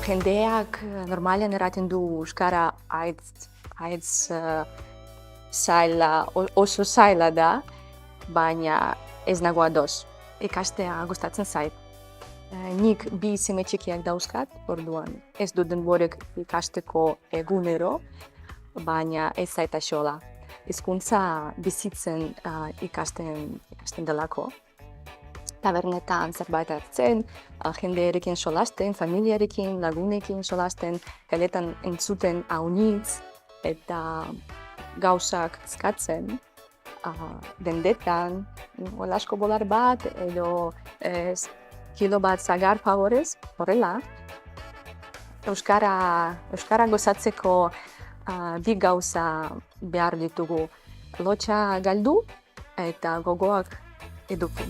Jendeak normalean eraten du euskara haitz zaila, oso zaila da, baina ez nago ados. Ikastea gustatzen zait. Nik bi seme txikiak dauzkat, orduan ez dut denborek ikasteko egunero, baina ez zait axola. Hizkuntza bizitzen ikasten delako. Tabernetan zerbait hartzen, jendearekin solasten, familiarekin, lagunekin solasten, kaletan entzuten haunitz eta gauzak eskatzen, dendetan, olasko bolar bat edo kilo bat zagar favorez, horrela. Euskara gozatzeko bi gauza behar ditugu, lotxa galdu eta gogoak eduki.